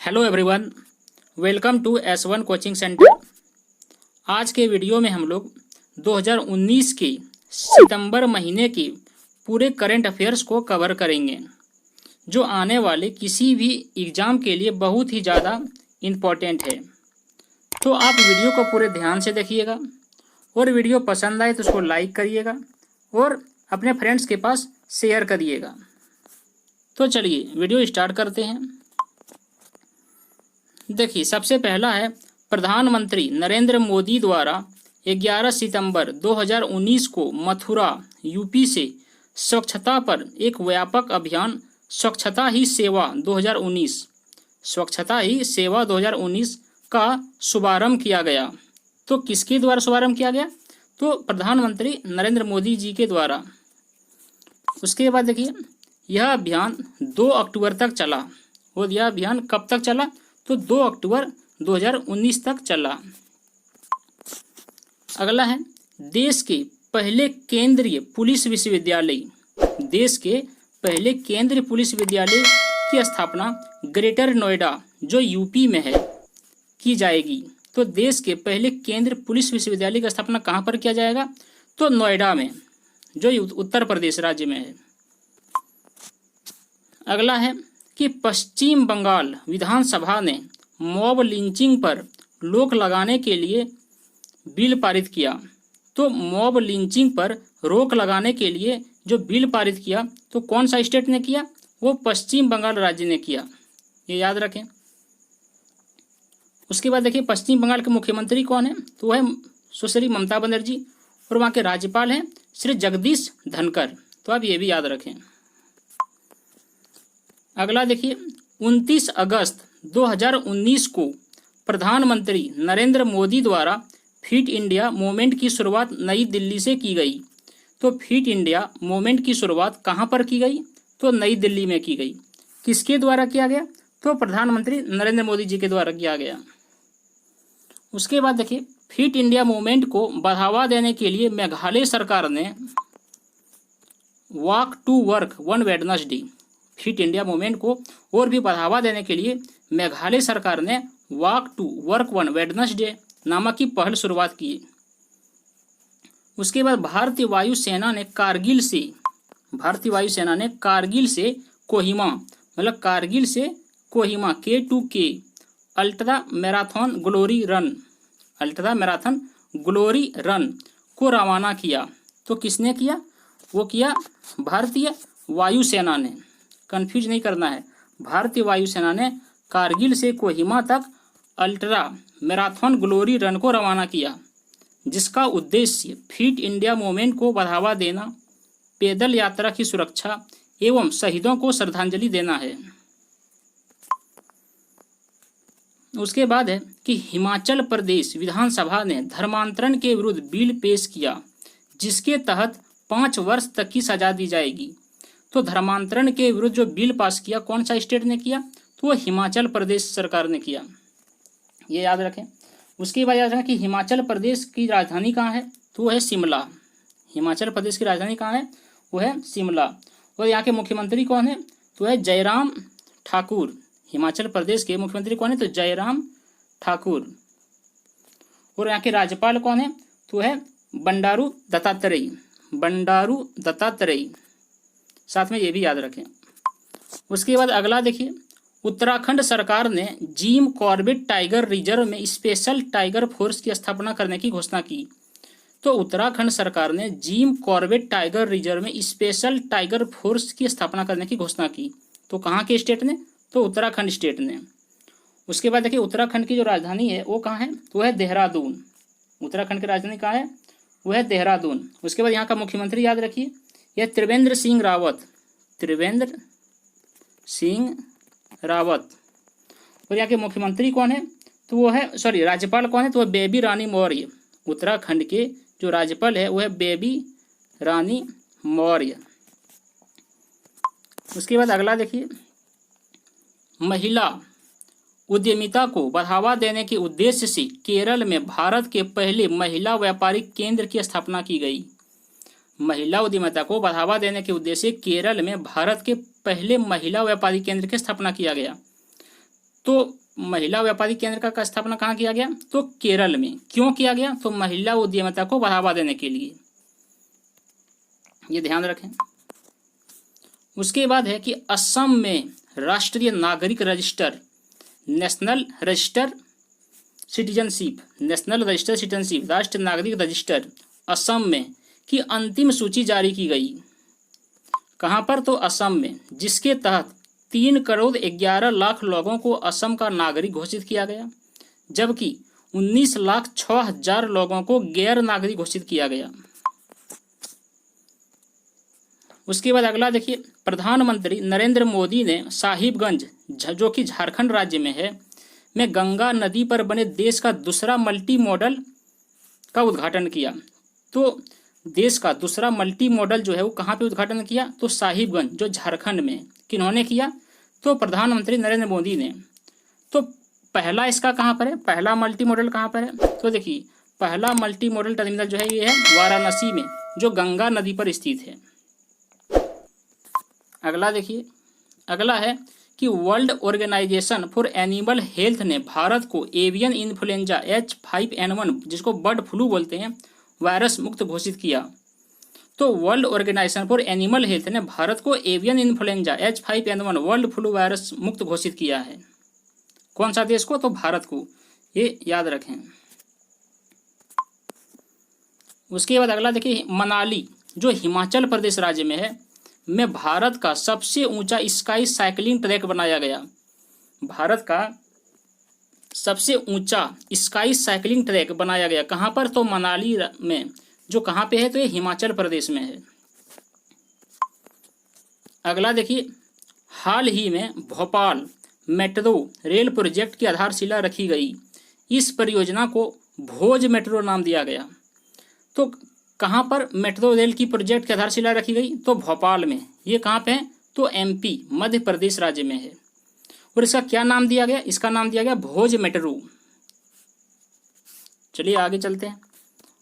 Hello everyone, welcome to S1 coaching centre. आज के video में हम लोग 2019 के सितंबर महीने के पूरे करंट अफेयर्स को कवर करेंगे, जो आने वाले किसी भी एग्ज़ाम के लिए बहुत ही ज़्यादा इम्पोर्टेंट है। तो आप वीडियो को पूरे ध्यान से देखिएगा और वीडियो पसंद आए तो उसको लाइक करिएगा और अपने फ्रेंड्स के पास शेयर करिएगा। तो चलिए वीडियो स्टार्ट करते हैं। देखिए, सबसे पहला है प्रधानमंत्री नरेंद्र मोदी द्वारा 11 सितंबर 2019 को मथुरा यूपी से स्वच्छता पर एक व्यापक अभियान स्वच्छता ही सेवा 2019 का शुभारंभ किया गया। तो किसके द्वारा शुभारंभ किया गया? तो प्रधानमंत्री नरेंद्र मोदी जी के द्वारा। उसके बाद देखिए, यह अभियान 2 अक्टूबर तक चला। और यह अभियान कब तक चला? तो 2 अक्टूबर 2019 तक चला। अगला है देश के पहले केंद्रीय पुलिस विश्वविद्यालय। देश के पहले केंद्रीय पुलिस विद्यालय की स्थापना ग्रेटर नोएडा, जो यूपी में है, की जाएगी। तो देश के पहले केंद्रीय पुलिस विश्वविद्यालय की स्थापना कहाँ पर किया जाएगा? तो नोएडा में, जो उत्तर प्रदेश राज्य में है। अगला है कि पश्चिम बंगाल विधानसभा ने मॉब लिंचिंग पर रोक लगाने के लिए बिल पारित किया। तो मॉब लिंचिंग पर रोक लगाने के लिए जो बिल पारित किया, तो कौन सा स्टेट ने किया? वो पश्चिम बंगाल राज्य ने किया, ये याद रखें। उसके बाद देखिए, पश्चिम बंगाल के मुख्यमंत्री कौन है? तो है सुश्री ममता बनर्जी और वहाँ के राज्यपाल हैं श्री जगदीश धनखड़। तो आप ये भी याद रखें। अगला देखिए, 29 अगस्त 2019 को प्रधानमंत्री नरेंद्र मोदी द्वारा फिट इंडिया मूवमेंट की शुरुआत नई दिल्ली से की गई। तो फिट इंडिया मूवमेंट की शुरुआत कहाँ पर की गई? तो नई दिल्ली में की गई। किसके द्वारा किया गया? तो प्रधानमंत्री नरेंद्र मोदी जी के द्वारा किया गया। उसके बाद देखिए, फिट इंडिया मूवमेंट को बढ़ावा देने के लिए मेघालय सरकार ने walk to work one Wednesday, fit India movement को और भी बढ़ावा देने के लिए मेघालय सरकार ने walk to work one Wednesday नामक की पहल शुरुआत की। उसके बाद भारतीय वायुसेना ने कारगिल से कोहिमा, मतलब कारगिल से Kohima K2K ultra marathon glory run को रवाना किया। तो किसने किया? वो किया भारतीय वायुसेना ने। कंफ्यूज नहीं करना है। भारतीय वायुसेना ने कारगिल से कोहिमा तक अल्ट्रा मैराथन ग्लोरी रन को रवाना किया, जिसका उद्देश्य फिट इंडिया मूवमेंट को बढ़ावा देना, पैदल यात्रा की सुरक्षा एवं शहीदों को श्रद्धांजलि देना है। उसके बाद है कि हिमाचल प्रदेश विधानसभा ने धर्मांतरण के विरुद्ध बिल पेश किया, जिसके तहत 5 वर्ष तक की सजा दी जाएगी। तो धर्मांतरण के विरुद्ध जो बिल पास किया, कौन सा स्टेट ने किया? तो वो हिमाचल प्रदेश सरकार ने किया, ये याद रखें। उसके बाद याद रखें कि हिमाचल प्रदेश की राजधानी कहाँ है? तो वो है शिमला। हिमाचल प्रदेश की राजधानी कहाँ है? वो है शिमला। और यहाँ के मुख्यमंत्री कौन है? तो है जयराम ठाकुर। हिमाचल प्रदेश के मुख्यमंत्री कौन है? तो जयराम ठाकुर। और यहाँ के राज्यपाल कौन है? तो है बंडारू दत्तात्रेय। साथ में ये भी याद रखें। उसके बाद अगला देखिए, उत्तराखंड सरकार ने जिम कॉर्बेट टाइगर रिजर्व में स्पेशल टाइगर फोर्स की स्थापना करने की घोषणा की। तो उत्तराखंड सरकार ने जिम कॉर्बेट टाइगर रिजर्व में स्पेशल टाइगर फोर्स की स्थापना करने की घोषणा की। तो कहाँ के स्टेट ने? तो उत्तराखंड स्टेट ने। उसके बाद देखिए, उत्तराखंड की जो राजधानी है वो कहाँ है? तो है देहरादून। उत्तराखंड की राजधानी कहाँ है? वो है देहरादून। उसके बाद यहाँ का मुख्यमंत्री याद रखिए, यह त्रिवेंद्र सिंह रावत। और यहाँ के मुख्यमंत्री कौन है? तो वो है राज्यपाल कौन है? तो वह बेबी रानी मौर्य। उत्तराखंड के जो राज्यपाल है वो है बेबी रानी मौर्य। उसके बाद अगला देखिए, महिला उद्यमिता को बढ़ावा देने के उद्देश्य से केरल में भारत के पहले महिला व्यापारिक केंद्र की स्थापना की गई। महिला उद्यमिता को बढ़ावा देने के उद्देश्य से केरल में भारत के पहले महिला व्यापारिक केंद्र की स्थापना किया गया। तो महिला व्यापारी केंद्र का स्थापना कहाँ किया गया? तो केरल में। क्यों किया गया? तो महिला उद्यमिता को बढ़ावा देने के लिए, ये ध्यान रखें। उसके बाद है कि असम में राष्ट्रीय नागरिक रजिस्टर, नेशनल रजिस्टर सिटीजनशिप, राष्ट्रीय नागरिक रजिस्टर असम में की अंतिम सूची जारी की गई। कहाँ पर? तो असम में, जिसके तहत 3,11,00,000 लोगों को असम का नागरिक घोषित किया गया, जबकि 19,06,000 लोगों को गैर नागरिक घोषित किया गया। उसके बाद अगला देखिए, प्रधानमंत्री नरेंद्र मोदी ने साहिबगंज, जो कि झारखंड राज्य में है, में गंगा नदी पर बने देश का दूसरा मल्टी मॉडल का उद्घाटन किया। तो देश का दूसरा मल्टी मॉडल जो है वो कहाँ पे उद्घाटन किया? तो साहिबगंज, जो झारखंड में। किन्होंने किया? तो प्रधानमंत्री नरेंद्र मोदी ने। तो पहला इसका कहाँ पर है? पहला मल्टी मॉडल कहाँ पर है? तो देखिए, पहला मल्टी मॉडल टर्मिनल जो है ये है वाराणसी में, जो गंगा नदी पर स्थित है। अगला देखिए, अगला है कि World Organisation for Animal Health ने भारत को एवियन इन्फ्लुएंजा H5N1, जिसको बर्ड फ्लू बोलते हैं, वायरस मुक्त घोषित किया। तो World Organisation for Animal Health ने भारत को avian influenza H5N1 world flu virus मुक्त घोषित किया है। कौन सा देश को? तो भारत को, ये याद रखें। उसके बाद अगला देखिए, मनाली, जो हिमाचल प्रदेश राज्य में है, में भारत का सबसे ऊंचा स्काई साइकिलिंग ट्रैक बनाया गया। भारत का सबसे ऊंचा स्काई साइकिलिंग ट्रैक बनाया गया। कहाँ पर? तो मनाली में, जो कहाँ पे है? तो ये हिमाचल प्रदेश में है। अगला देखिए, हाल ही में भोपाल मेट्रो रेल प्रोजेक्ट की आधारशिला रखी गई। इस परियोजना को भोज मेट्रो नाम दिया गया। तो कहाँ पर मेट्रो रेल की प्रोजेक्ट की आधारशिला रखी गई? तो भोपाल में। ये कहाँ पे है? तो MP मध्य प्रदेश राज्य में है। और इसका क्या नाम दिया गया? इसका नाम दिया गया भोज मेट्रो। चलिए आगे चलते हैं।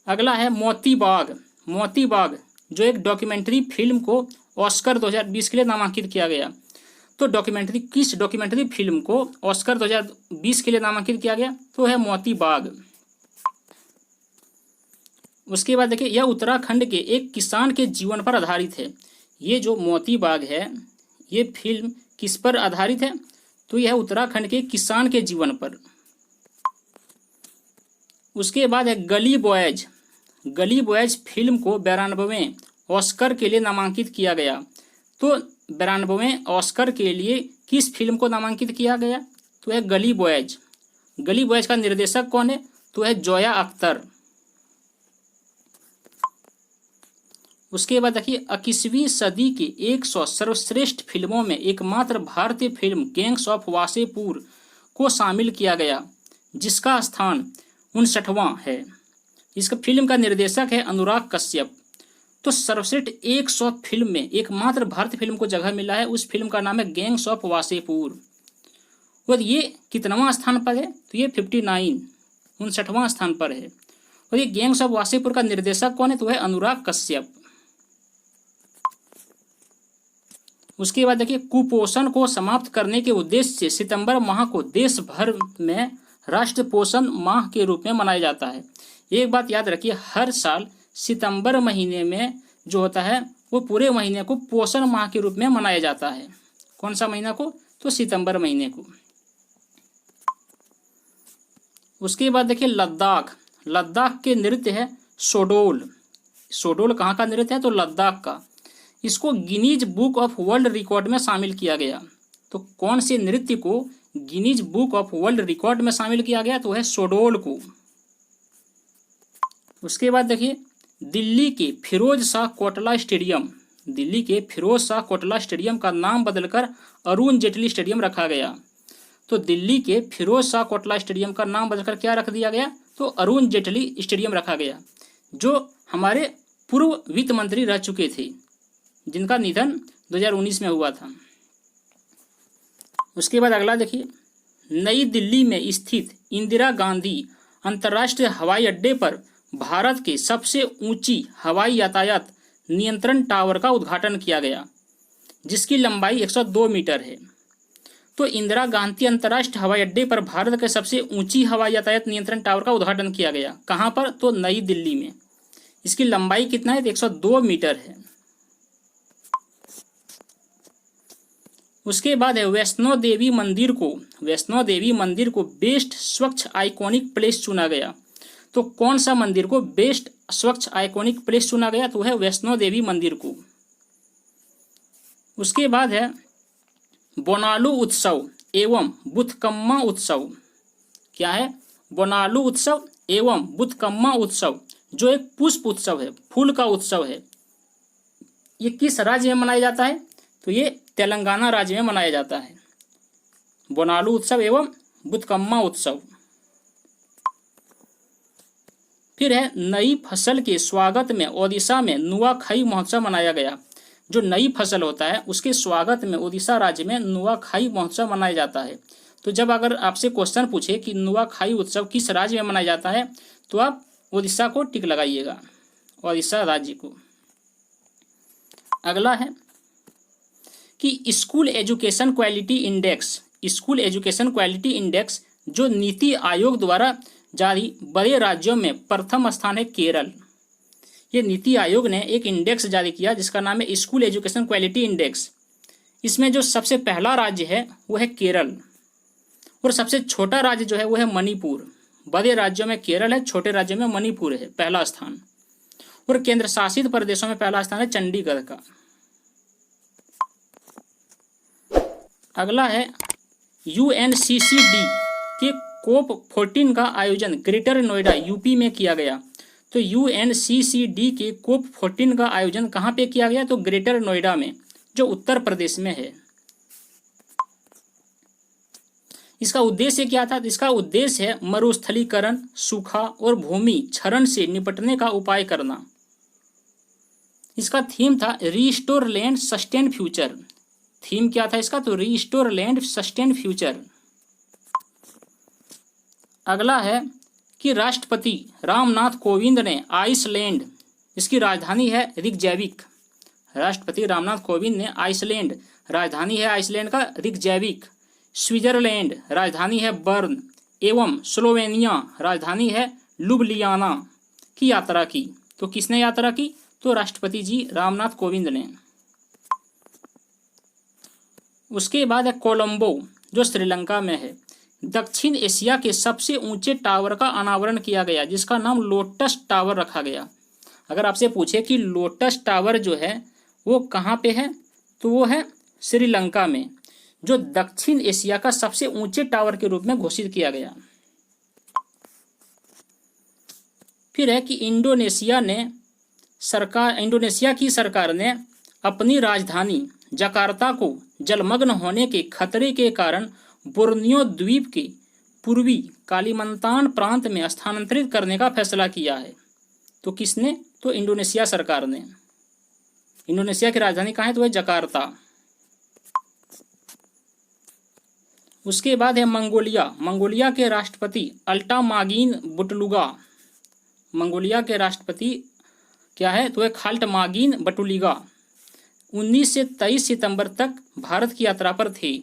अगला है मोती बाग। मोती बाग, जो एक डॉक्यूमेंट्री फिल्म को ऑस्कर 2020 के लिए नामांकित किया गया। तो किस डॉक्यूमेंट्री फिल्म को ऑस्कर 2020 के लिए नामांकित किया गया? तो है मोती बाग। उसके बाद देखिए, यह उत्तराखंड के एक किसान के जीवन पर आधारित है। ये जो मोती बाग है, ये फिल्म किस पर आधारित है? तो यह उत्तराखंड के किसान के जीवन पर। उसके बाद है गली बॉयज। गली बॉयज फिल्म को 92वें ऑस्कर के लिए नामांकित किया गया। तो 92वें ऑस्कर के लिए किस फिल्म को नामांकित किया गया? तो है गली बॉयज। गली बॉयज का निर्देशक कौन है? तो है जोया अख्तर। उसके बाद देखिए, 21वीं सदी की 100 सर्वश्रेष्ठ फिल्मों में एकमात्र भारतीय फिल्म गैंग्स ऑफ वासेपुर को शामिल किया गया, जिसका स्थान 59वां है। इसका फिल्म का निर्देशक है अनुराग कश्यप। तो सर्वश्रेष्ठ 100 फिल्म में एकमात्र भारतीय फिल्म को जगह मिला है, उस फिल्म का नाम है गैंग्स ऑफ वासेपुर। और ये कितवां स्थान पर है? तो ये 59, 59वां स्थान पर है। और ये गैंग्स ऑफ वासेपुर का निर्देशक कौन है? तो है अनुराग कश्यप। उसके बाद देखिए, कुपोषण को समाप्त करने के उद्देश्य से सितंबर माह को देश भर में राष्ट्रीय पोषण माह के रूप में मनाया जाता है। एक बात याद रखिए, हर साल सितंबर महीने में जो होता है वो पूरे महीने को पोषण माह के रूप में मनाया जाता है। कौन सा महीना को? तो सितंबर महीने को। उसके बाद देखिए, लद्दाख। लद्दाख के नृत्य है सोडोल। सोडोल कहाँ का नृत्य है? तो लद्दाख का। इसको Guinness book of world record में शामिल किया गया। तो कौन से नृत्य को Guinness book of world record में शामिल किया गया? तो है सोडोल को। उसके बाद देखिए, दिल्ली के फिरोज शाह कोटला स्टेडियम। दिल्ली के फिरोज शाह कोटला स्टेडियम का नाम बदलकर अरुण जेटली स्टेडियम रखा गया। तो दिल्ली के फिरोज शाह कोटला स्टेडियम का नाम बदलकर क्या रख दिया गया? तो अरुण जेटली स्टेडियम रखा गया, जो हमारे पूर्व वित्त मंत्री रह चुके थे, जिनका निधन 2019 में हुआ था। उसके बाद अगला देखिए, नई दिल्ली में स्थित इंदिरा गांधी अंतर्राष्ट्रीय हवाई अड्डे पर भारत के सबसे ऊंची हवाई यातायात नियंत्रण टावर का उद्घाटन किया गया, जिसकी लंबाई 102 मीटर है। तो इंदिरा गांधी अंतर्राष्ट्रीय हवाई अड्डे पर भारत के सबसे ऊंची हवाई यातायात नियंत्रण टावर का उद्घाटन किया गया। कहाँ पर? तो नई दिल्ली में। इसकी लंबाई कितना है? 102 मीटर है। उसके बाद है वैष्णो देवी मंदिर को बेस्ट स्वच्छ आइकॉनिक प्लेस चुना गया। तो कौन सा मंदिर को बेस्ट स्वच्छ आइकॉनिक प्लेस चुना गया? तो है वैष्णो देवी मंदिर को। उसके बाद है बोनालू उत्सव एवं बुथकम्मा उत्सव। क्या है? बोनालू उत्सव एवं बुथकम्मा उत्सव, जो एक पुष्प उत्सव है, फूल का उत्सव है। ये किस राज्य में मनाया जाता है? तो ये तेलंगाना राज्य में मनाया जाता है, बोनालू उत्सव एवं बुथकम्मा उत्सव। फिर है नई फसल के स्वागत में ओडिशा में नुआखाई महोत्सव मनाया गया। जो नई फसल होता है उसके स्वागत में ओडिशा राज्य में नुआखाई महोत्सव मनाया जाता है। तो जब अगर आपसे क्वेश्चन पूछे कि नुआखाई उत्सव किस राज्य में मनाया जाता है, तो आप ओडिशा को टिक लगाइएगा, ओडिशा राज्य को। अगला है कि स्कूल एजुकेशन क्वालिटी इंडेक्स जो नीति आयोग द्वारा जारी बड़े राज्यों में प्रथम स्थान है केरल। ये नीति आयोग ने एक इंडेक्स जारी किया जिसका नाम है स्कूल एजुकेशन क्वालिटी इंडेक्स। इसमें जो सबसे पहला राज्य है वो है केरल, और सबसे छोटा राज्य जो है वो है मणिपुर। बड़े राज्यों में केरल है, छोटे राज्यों में मणिपुर है पहला स्थान, और केंद्र शासित प्रदेशों में पहला स्थान है चंडीगढ़ का। अगला है UNCCD के COP 14 का आयोजन ग्रेटर नोएडा यूपी में किया गया। तो UNCCD के COP 14 का आयोजन कहाँ पे किया गया? तो ग्रेटर नोएडा में, जो उत्तर प्रदेश में है। इसका उद्देश्य क्या था? इसका उद्देश्य है मरुस्थलीकरण, सूखा और भूमि क्षरण से निपटने का उपाय करना। इसका थीम था restore land sustain future. Theme क्या था इसका? तो रीस्टोर लैंड सस्टेन फ्यूचर। अगला है कि राष्ट्रपति रामनाथ कोविंद ने आइसलैंड, इसकी राजधानी है रिकजैविक। राष्ट्रपति रामनाथ कोविंद ने आइसलैंड, राजधानी है आइसलैंड का रिकजैविक, स्विट्जरलैंड, राजधानी है बर्न, एवं स्लोवेनिया, राजधानी है लुब्लियाना की यात्रा की। तो किसने यात्रा की? तो राष्ट्रपति जी रामनाथ कोविंद ने। उसके बाद है कोलंबो, जो श्रीलंका में है। दक्षिण एशिया के सबसे ऊंचे टावर का अनावरण किया गया जिसका नाम लोटस टावर रखा गया। अगर आपसे पूछे कि लोटस टावर जो है वो कहाँ पे है, तो वो है श्रीलंका में, जो दक्षिण एशिया का सबसे ऊंचे टावर के रूप में घोषित किया गया। फिर है कि इंडोनेशिया की सरकार ने अपनी राजधानी जकार्ता को जलमग्न होने के खतरे के कारण बोर्नियो द्वीप के पूर्वी कालिमंतान प्रांत में स्थानांतरित करने का फैसला किया है। तो किसने? तो इंडोनेशिया सरकार ने। इंडोनेशिया की राजधानी कहाँ है? तो वह जकार्ता। उसके बाद है मंगोलिया के राष्ट्रपति अल्टामागिन बुटलुगा। मंगोलिया के राष्ट्रपति क्या है? तो वह खाल्टमागिन बटुलिगा 19 से 23 सितंबर तक भारत की यात्रा पर थे।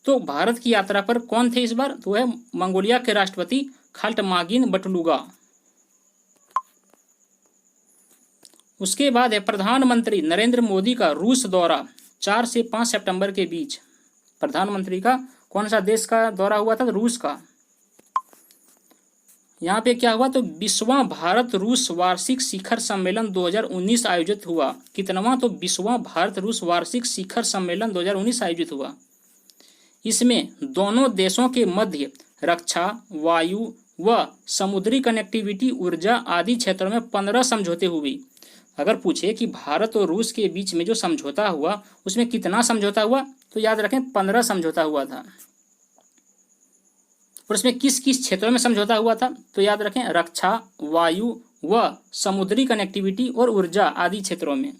तो भारत की यात्रा पर कौन थे इस बार? तो है मंगोलिया के राष्ट्रपति खाल्टमागिन बटुलुगा। उसके बाद है प्रधानमंत्री नरेंद्र मोदी का रूस दौरा 4 से 5 सितंबर के बीच। प्रधानमंत्री का कौन सा देश का दौरा हुआ था? रूस का। यहाँ पे क्या हुआ? तो 20वां भारत रूस वार्षिक शिखर सम्मेलन 2019 आयोजित हुआ। कितनावां? तो 20वां भारत रूस वार्षिक शिखर सम्मेलन 2019 आयोजित हुआ। इसमें दोनों देशों के मध्य रक्षा, वायु व समुद्री कनेक्टिविटी, ऊर्जा आदि क्षेत्रों में 15 समझौते हुए। अगर पूछे कि भारत और रूस के बीच में जो समझौता हुआ उसमें कितना समझौता हुआ, तो याद रखें 15 समझौता हुआ था। और इसमें किस किस क्षेत्रों में समझौता हुआ था? तो याद रखें रक्षा, वायु व समुद्री कनेक्टिविटी और ऊर्जा आदि क्षेत्रों में।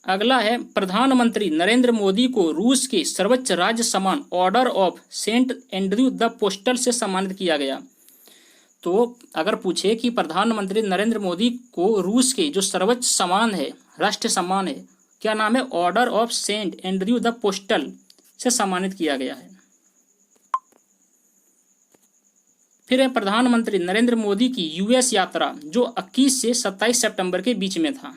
अगला है प्रधानमंत्री नरेंद्र मोदी को रूस के सर्वोच्च राज सम्मान Order of Saint Andrew the Apostle से सम्मानित किया गया। तो अगर पूछे कि प्रधानमंत्री नरेंद्र मोदी को रूस के जो सर्वोच्च सम्मान है, राष्ट्रीय सम्मान है, क्या नाम है, Order of Saint Andrew the Apostle से सम्मानित किया गया है। फिर है प्रधानमंत्री नरेंद्र मोदी की यूएस यात्रा जो 21 से 27 सितंबर के बीच में था।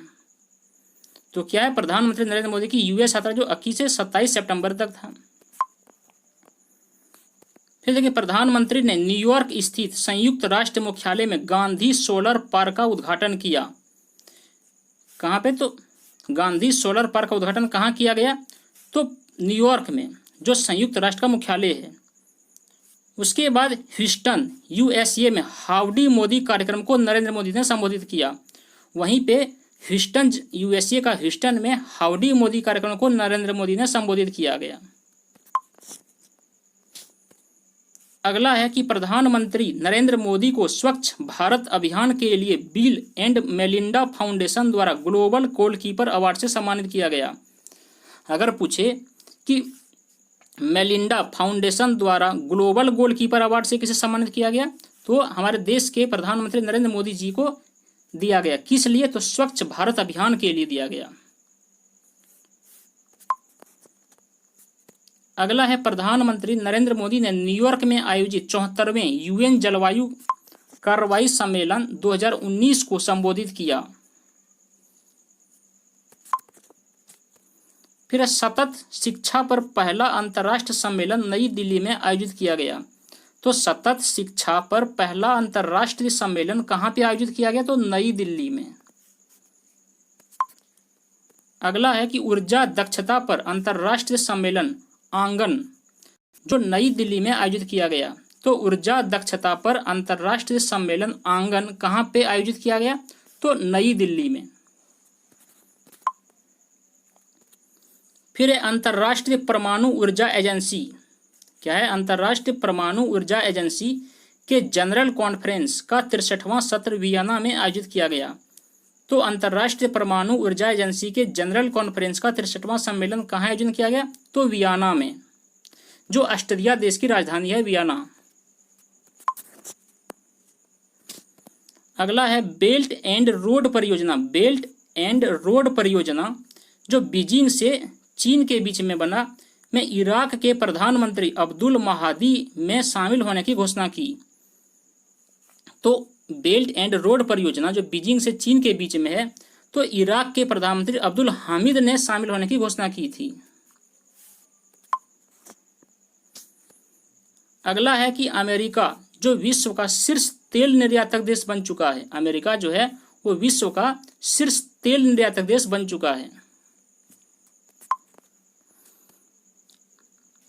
तो क्या है, प्रधानमंत्री नरेंद्र मोदी की यूएस यात्रा जो 21 से 27 सितंबर तक था। फिर देखिए, प्रधानमंत्री ने न्यूयॉर्क स्थित संयुक्त राष्ट्र मुख्यालय में गांधी सोलर पार्क का उद्घाटन किया। कहाँ पे, तो गांधी सोलर पार्क का उद्घाटन कहाँ किया गया, तो न्यूयॉर्क में, जो संयुक्त राष्ट्र का मुख्यालय है। उसके बाद ह्यूस्टन यूएसए में हाउडी मोदी कार्यक्रम को नरेंद्र मोदी ने संबोधित किया। वहीं पे ह्यूस्टन यूएसए का ह्यूस्टन में हाउडी मोदी कार्यक्रम को नरेंद्र मोदी ने संबोधित किया गया। अगला है कि प्रधानमंत्री नरेंद्र मोदी को स्वच्छ भारत अभियान के लिए बिल एंड मेलिंडा फाउंडेशन द्वारा ग्लोबल गोलकीपर अवार्ड से सम्मानित किया गया। अगर पूछे कि मेलिंडा फाउंडेशन द्वारा ग्लोबल गोलकीपर अवार्ड से किसे सम्मानित किया गया, तो हमारे देश के प्रधानमंत्री नरेंद्र मोदी जी को दिया गया। किस लिए, तो स्वच्छ भारत अभियान के लिए दिया गया। अगला है प्रधानमंत्री नरेंद्र मोदी ने न्यूयॉर्क में आयोजित 74वें यूएन जलवायु कार्रवाई सम्मेलन 2019 को संबोधित किया। फिर सतत शिक्षा पर पहला अंतर्राष्ट्रीय सम्मेलन नई दिल्ली में आयोजित किया गया। तो सतत शिक्षा पर पहला अंतर्राष्ट्रीय सम्मेलन कहाँ पे आयोजित किया गया, तो नई दिल्ली में। अगला है कि ऊर्जा दक्षता पर अंतर्राष्ट्रीय सम्मेलन आंगन जो नई दिल्ली में आयोजित किया गया। तो ऊर्जा दक्षता पर अंतर्राष्ट्रीय सम्मेलन आंगन कहाँ पे आयोजित किया गया, तो नई दिल्ली में। फिर अंतर्राष्ट्रीय परमाणु ऊर्जा एजेंसी, क्या है, अंतर्राष्ट्रीय परमाणु ऊर्जा एजेंसी के जनरल कॉन्फ्रेंस का 63वां सत्र वियना में आयोजित किया गया। तो अंतर्राष्ट्रीय परमाणु ऊर्जा एजेंसी के जनरल कॉन्फ्रेंस का 63वां सम्मेलन कहाँ आयोजन किया गया, तो वियना में, जो ऑस्ट्रिया देश की राजधानी है, वियना। अगला है बेल्ट एंड रोड परियोजना। बेल्ट एंड रोड परियोजना जो बीजिंग से चीन के बीच में बना, में इराक के प्रधानमंत्री अब्दुल महादी में शामिल होने की घोषणा की। तो बेल्ट एंड रोड परियोजना जो बीजिंग से चीन के बीच में है, तो इराक के प्रधानमंत्री अब्दुल हामिद ने शामिल होने की घोषणा की थी। अगला है कि अमेरिका जो विश्व का शीर्ष तेल निर्यातक देश बन चुका है। अमेरिका जो है वो विश्व का शीर्ष तेल निर्यातक देश बन चुका है।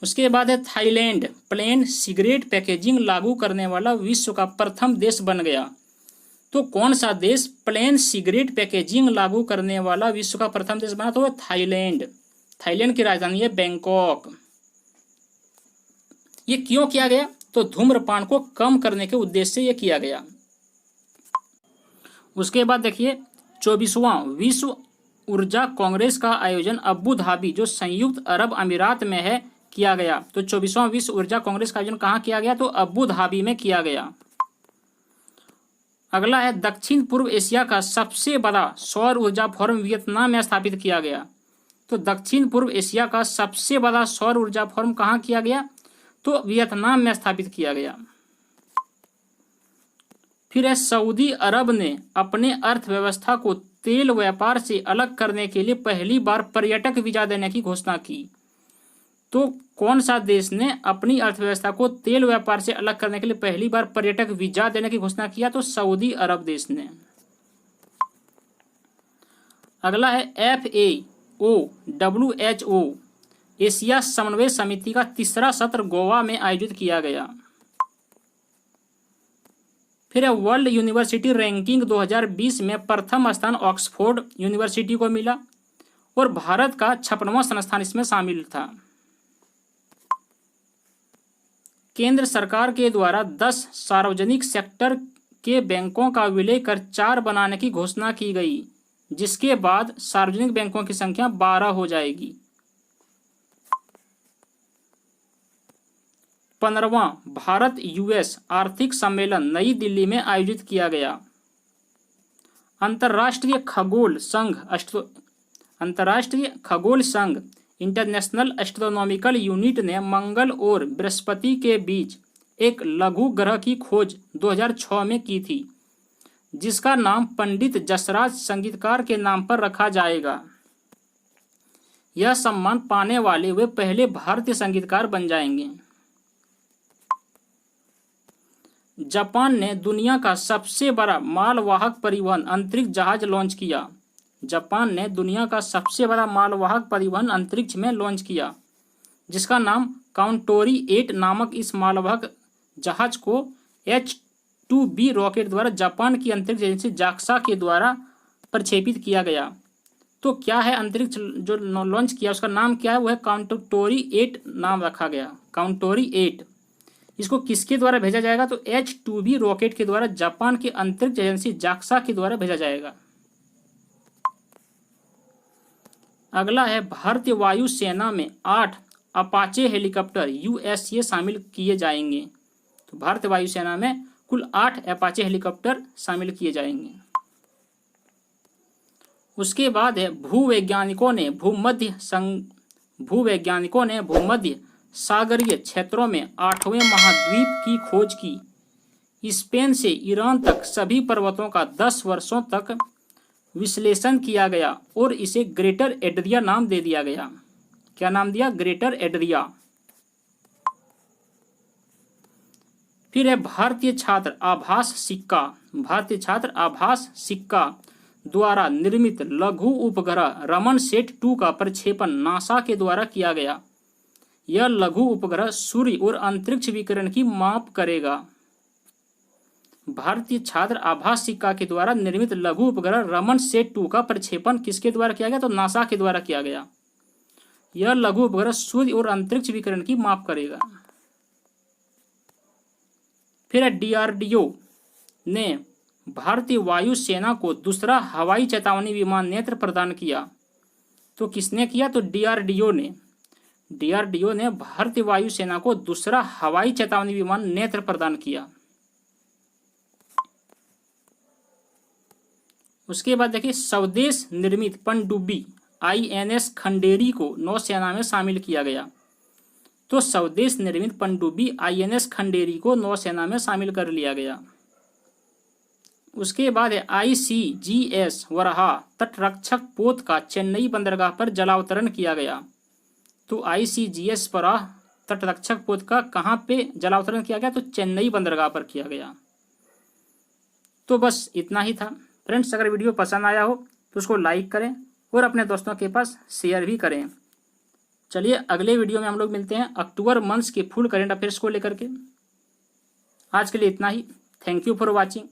उसके बाद है थाईलैंड प्लेन सिगरेट पैकेजिंग लागू करने वाला विश्व का प्रथम देश बन गया। तो कौन सा देश प्लेन सिगरेट पैकेजिंग लागू करने वाला विश्व का प्रथम देश बना, तो वह थाईलैंड। थाईलैंड की राजधानी है बैंकॉक। ये क्यों किया गया, तो धूम्रपान को कम करने के उद्देश्य से यह किया गया। उसके बाद देखिए 24वां विश्व ऊर्जा कांग्रेस का आयोजन अबू धाबी जो संयुक्त अरब अमीरात में है किया गया। तो 24वां विश्व ऊर्जा कांग्रेस का आयोजन कहाँ किया गया, तो अबू धाबी में किया गया। अगला है दक्षिण पूर्व एशिया का सबसे बड़ा सौर ऊर्जा फोरम वियतनाम में स्थापित किया गया। तो दक्षिण पूर्व एशिया का सबसे बड़ा सौर ऊर्जा फोरम कहाँ किया गया, तो वियतनाम में स्थापित किया गया। फिर है सऊदी अरब ने अपने अर्थव्यवस्था को तेल व्यापार से अलग करने के लिए पहली बार पर्यटक वीजा देने की घोषणा की। तो कौन सा देश ने अपनी अर्थव्यवस्था को तेल व्यापार से अलग करने के लिए पहली बार पर्यटक वीजा देने की घोषणा किया, तो सऊदी अरब देश ने। अगला है FAO WHO एशिया समन्वय समिति का तीसरा सत्र गोवा में आयोजित किया गया। फिर है वर्ल्ड यूनिवर्सिटी रैंकिंग 2020 में प्रथम स्थान ऑक्सफोर्ड यूनिवर्सिटी को मिला और भारत का 56वां संस्थान इसमें शामिल था। केंद्र सरकार के द्वारा 10 सार्वजनिक सेक्टर के बैंकों का विलय कर 4 बनाने की घोषणा की गई, जिसके बाद सार्वजनिक बैंकों की संख्या 12 हो जाएगी। 15वां भारत US आर्थिक सम्मेलन नई दिल्ली में आयोजित किया गया। अंतर्राष्ट्रीय खगोल संघ अंतर्राष्ट्रीय खगोल संघ इंटरनेशनल एस्ट्रोनॉमिकल यूनिट ने मंगल और बृहस्पति के बीच एक लघु ग्रह की खोज 2006 में की थी, जिसका नाम पंडित जसराज संगीतकार के नाम पर रखा जाएगा। यह सम्मान पाने वाले वे पहले भारतीय संगीतकार बन जाएंगे। जापान ने दुनिया का सबसे बड़ा मालवाहक परिवहन अंतरिक्ष जहाज लॉन्च किया। जापान ने दुनिया का सबसे बड़ा मालवाहक परिवहन अंतरिक्ष में लॉन्च किया, जिसका नाम काउंटोरी 8 नामक इस मालवाहक जहाज को H-2B रॉकेट द्वारा जापान की अंतरिक्ष एजेंसी जाक्सा के द्वारा प्रक्षेपित किया गया। तो क्या है अंतरिक्ष जो लॉन्च किया उसका नाम क्या है? वो है काउंटोरी 8 नाम रखा गया, काउंटोरी 8। इसको किसके द्वारा भेजा जाएगा? तो H-2B रॉकेट के द्वारा जापान की अंतरिक्ष एजेंसी जाक्सा के द्वारा भेजा जाएगा। अगला है भारतीय वायुसेना में 8 अपाचे हेलीकॉप्टर USA शामिल किए जाएंगे। तो भारतीय वायुसेना में कुल 8 अपाचे हेलीकॉप्टर शामिल किए जाएंगे। उसके बाद है भूवैज्ञानिकों ने भूमध्य सागरीय क्षेत्रों में 8वें महाद्वीप की खोज की। स्पेन से ईरान तक सभी पर्वतों का 10 वर्षों तक विश्लेषण किया गया और इसे ग्रेटर एड्रिया नाम दे दिया गया। क्या नाम दिया? Greater Adria. फिर है भारतीय छात्र आभास सिक्का द्वारा निर्मित लघु उपग्रह रमन सेट 2 का प्रक्षेपण नासा के द्वारा किया गया। यह लघु उपग्रह सूर्य और अंतरिक्ष विकिरण की माप करेगा। भारतीय छात्र आभास सिक्का के द्वारा निर्मित लघु उपग्रह रमन सेट 2 का प्रक्षेपण किसके द्वारा किया गया? तो नासा के द्वारा किया गया। यह लघु उपग्रह सूर्य और अंतरिक्ष विकिरण की माप करेगा। फिर DRDO ने भारतीय वायुसेना को दूसरा हवाई चेतावनी विमान नेत्र प्रदान किया। तो किसने किया? तो DRDO ने भारतीय वायुसेना को दूसरा हवाई चेतावनी विमान नेत्र प्रदान किया। उसके बाद देखिए स्वदेश निर्मित पनडुब्बी INS खंडेरी को नौसेना में शामिल किया गया। तो स्वदेश निर्मित पनडुब्बी INS खंडेरी को नौसेना में शामिल कर लिया गया। उसके बाद है ICGS वराहा तटरक्षक पोत का चेन्नई बंदरगाह पर जलावतरण किया गया। तो ICGS वराहा तटरक्षक पोत का कहाँ पे जलावतरण किया गया? तो चेन्नई बंदरगाह पर किया गया। तो बस इतना ही था फ्रेंड्स। अगर वीडियो पसंद आया हो तो उसको लाइक करें और अपने दोस्तों के पास शेयर भी करें। चलिए अगले वीडियो में हम लोग मिलते हैं अक्टूबर मंथ्स के फुल करेंट अफेयर्स को लेकर के। आज के लिए इतना ही। Thank you for watching.